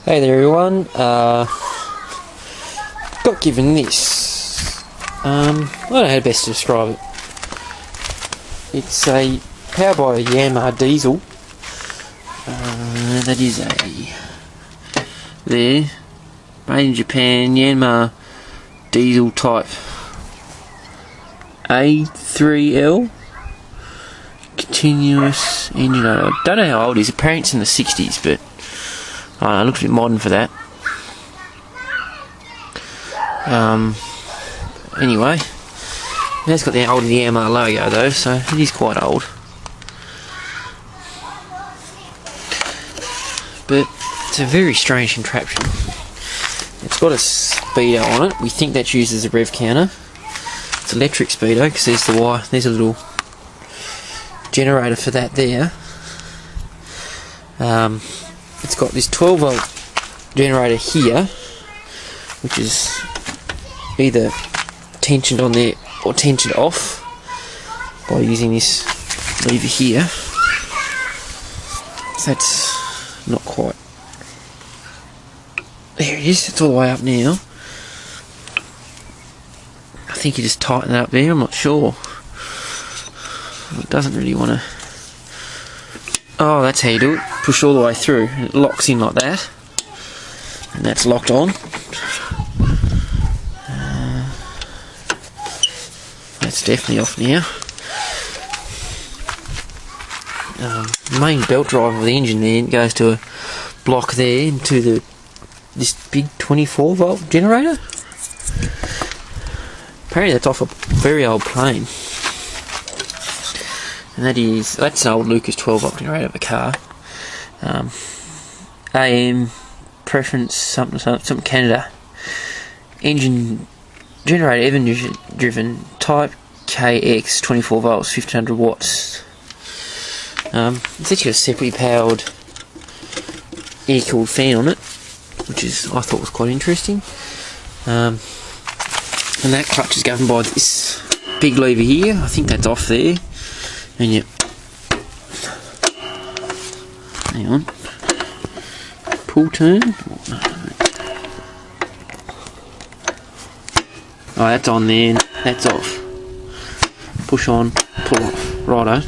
Hey there everyone, got given this, I don't know how best to describe it. It's a powered by a Yanmar diesel, that is made in Japan, Yanmar diesel type A3L, continuous engine. I don't know how old it is, apparently it's in the 60s, but I don't know, it looks a bit modern for that. Anyway, it has got the old Yanmar logo though, so it is quite old. But it's a very strange contraption. It's got a speedo on it. We think that's used as a rev counter. It's electric speedo because there's the wire. There's a little generator for that there. It's got this 12 volt generator here, which is either tensioned on there or tensioned off by using this lever here. So that's not quite. There it is, it's all the way up now. I think you just tighten that up there, I'm not sure. It doesn't really want to. Oh, that's how you do it. Push all the way through. It locks in like that. And that's locked on. That's definitely off now. The main belt drive of the engine there goes to a block there into this big 24 volt generator. Apparently that's off a very old plane. And that's an old Lucas 12 volt generator of a car. AM preference something Canada. Engine generator engine driven type KX 24 volts 1500 watts. It's actually got a separately powered air cooled fan on it, which I thought was quite interesting. And that clutch is governed by this big lever here. I think that's off there. And you hang on, pull turn. Oh, that's on there. That's off. Push on, pull off. Righto.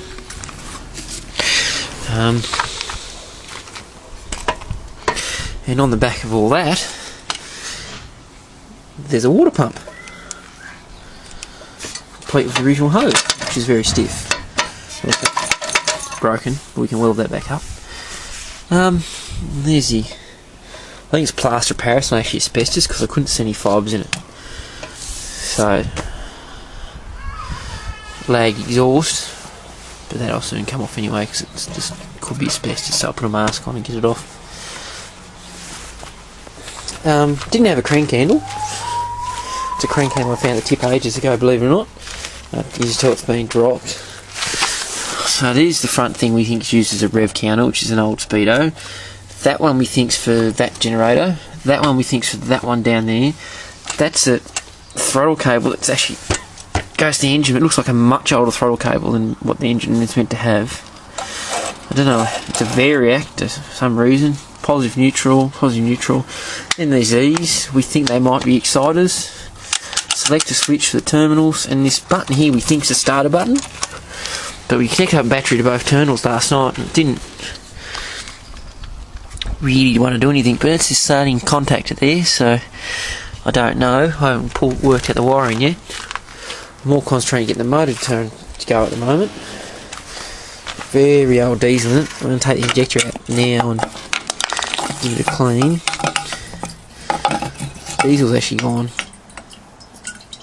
And on the back of all that, there's a water pump, complete with the original hose, which is very stiff. Broken, but we can weld that back up. There's the, I think it's plaster of Paris, not actually asbestos, because I couldn't see any fibres in it. So, lag exhaust, but that'll soon come off anyway, because it's just could be asbestos, so I'll put a mask on and get it off. Didn't have a crank handle. It's a crank handle I found at tip ages ago, believe it or not. You can tell it's been dropped. So there's the front thing we think is used as a rev counter, which is an old speedo. That one we think's for that generator. That one we think's for that one down there. That's a throttle cable that's actually goes to the engine. It looks like a much older throttle cable than what the engine is meant to have. I don't know, it's a variac for some reason. Positive neutral. Then there's these, we think they might be exciters. Select a switch for the terminals, and this button here we think's a starter button. But we connected up a battery to both terminals last night and it didn't really want to do anything, but it's just starting contactor there, so I don't know. I haven't worked out the wiring yet. I'm more concentrating on getting the motor to go at the moment. Very old diesel in it. I'm going to take the injector out now and give it a clean. Diesel's actually gone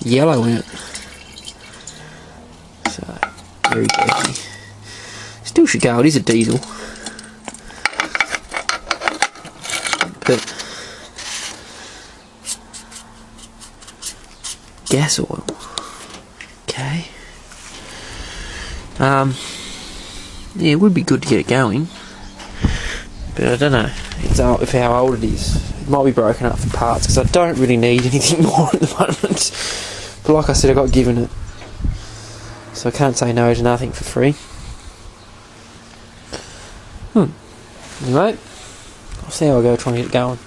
yellow in it. So, very dirty. Still should go, it is a diesel. But gas oil. Okay. Yeah, it would be good to get it going. But I don't know. It's if how old it is. It might be broken up for parts because I don't really need anything more at the moment. But like I said, I got given it. So I can't say no to nothing for free. Anyway, I'll see how I go trying to get it going.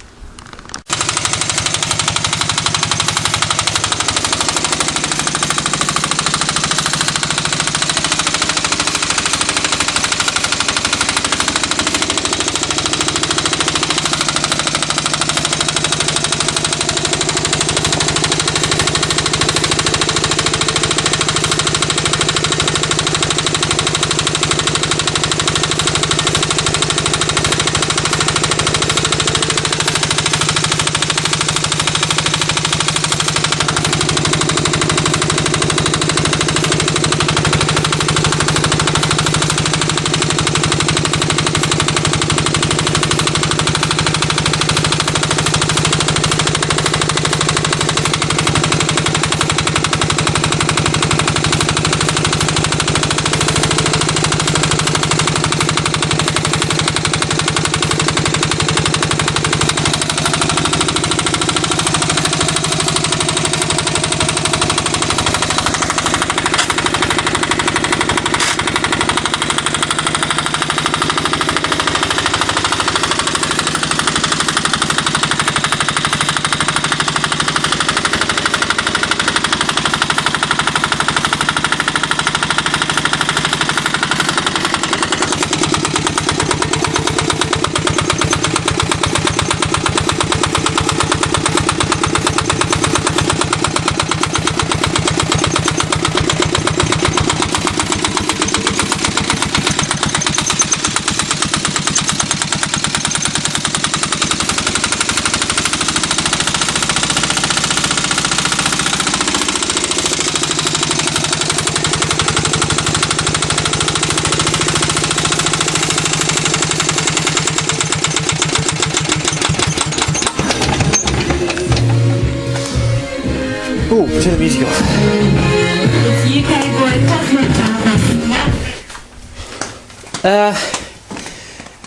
Ooh, turn the music off.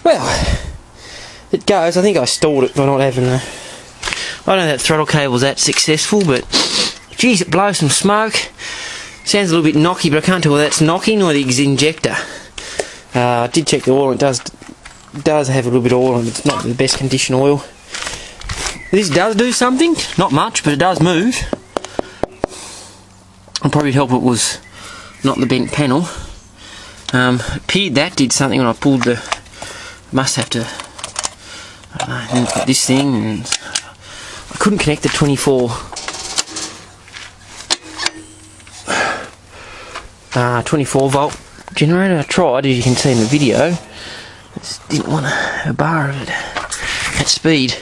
Well, it goes. I think I stalled it by not having a... I don't know that throttle cable's that successful, but geez, it blows some smoke. Sounds a little bit knocky, but I can't tell whether that's knocking or the injector. I did check the oil, it does have a little bit of oil, and it's not the best condition oil. This does do something, not much, but it does move. I'd probably help it was not the bent panel. It appeared that did something when I pulled the... Must have to... I don't know, put this thing, and I couldn't connect the 24 volt generator. I tried, as you can see in the video. Just didn't want a bar of it at speed.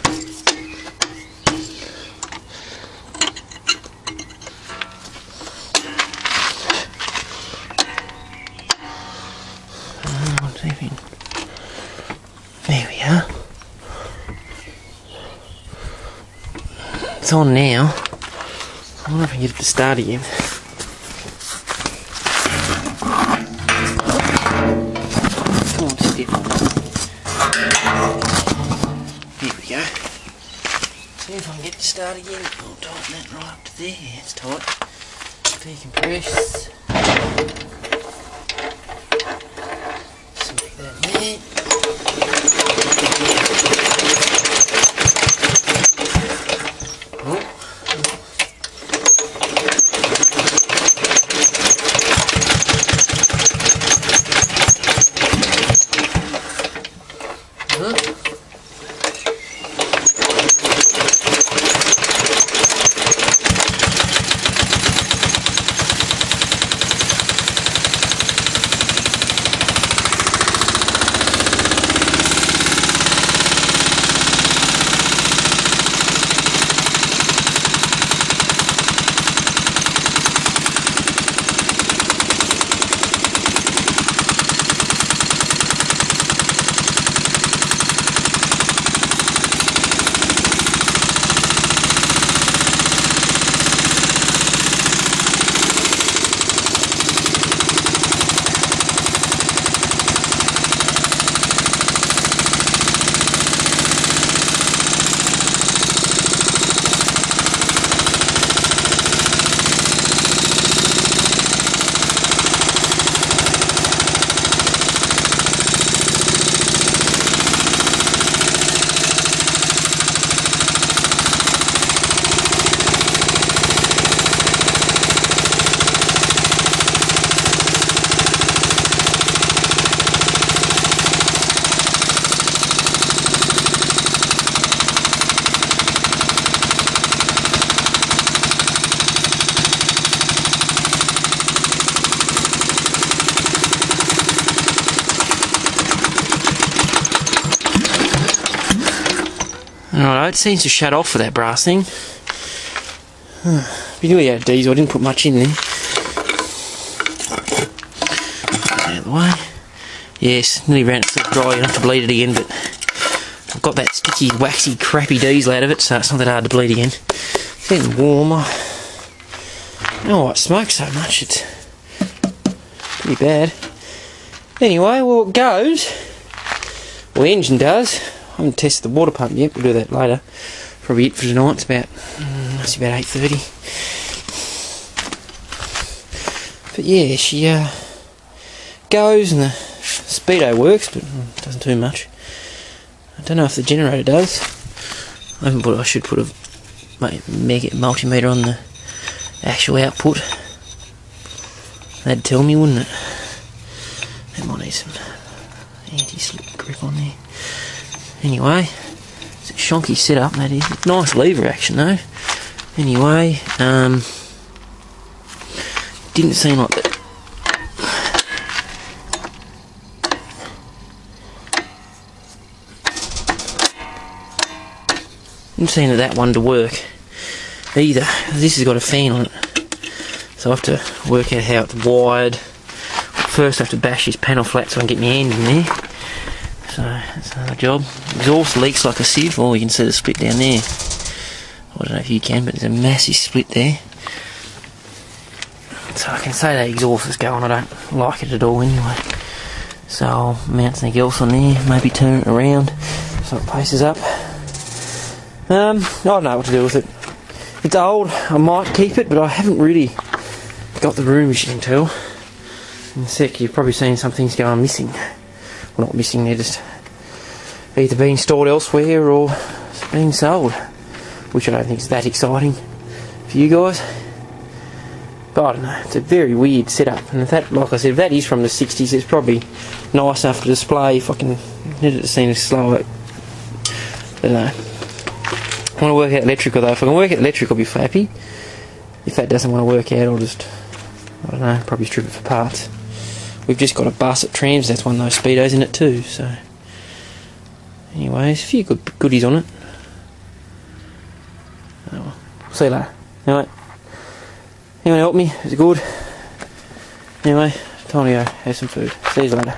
There we are. It's on now. I wonder if I can get it to start again. Come on, step on it. There we go. See if I can get it to start again. I'll tighten that right up to there. Yeah, it's tight. Decompress. Stick that there. Alright, it seems to shut off for that brass thing. Be nearly out of diesel, I didn't put much in there. Out of the way. Yes, nearly ran itself dry, enough to bleed it again, but I've got that sticky, waxy, crappy diesel out of it, so it's not that hard to bleed again. It's getting warmer. I don't know why it smokes so much, it's pretty bad. Anyway, well, it goes. Well, the engine does. I haven't tested the water pump yet, we'll do that later. Probably it for tonight, it's about, must be about 8:30. But yeah, she goes and the speedo works, but doesn't do much. I don't know if the generator does. I should put a mega multimeter on the actual output. That'd tell me, wouldn't it? That might need some anti-slip grip on there. Anyway, it's a shonky setup, that is. Nice lever action though. Anyway, didn't seem like that. Didn't seem that one to work either. This has got a fan on it, so I have to work out how it's wired. First I have to bash this panel flat so I can get my hand in there. So that's another job. Exhaust leaks like a sieve. Oh, you can see the split down there. I don't know if you can, but there's a massive split there. So I can say that exhaust is going. I don't like it at all anyway. So I'll mount something else on there, maybe turn it around so it paces up. I don't know what to do with it. It's old, I might keep it, but I haven't really got the room, as you can tell. In a sec, you've probably seen some things going missing. Well, not missing, they're just either being stored elsewhere or being sold. Which I don't think is that exciting for you guys. But I don't know, it's a very weird setup. And if that, like I said, if that is from the 60s, it's probably nice enough to display. If I can get it to seem slow, I don't know. I want to work out electrical though. If I can work out electrical, I'll be happy. If that doesn't want to work out, I'll just, I don't know, probably strip it for parts. We've just got a bus at Trams, that's one of those speedos in it too, so. Anyways, a few good goodies on it. Oh well, see you later. Anyway, anyone help me? Is it good? Anyway, time to go have some food. See you later.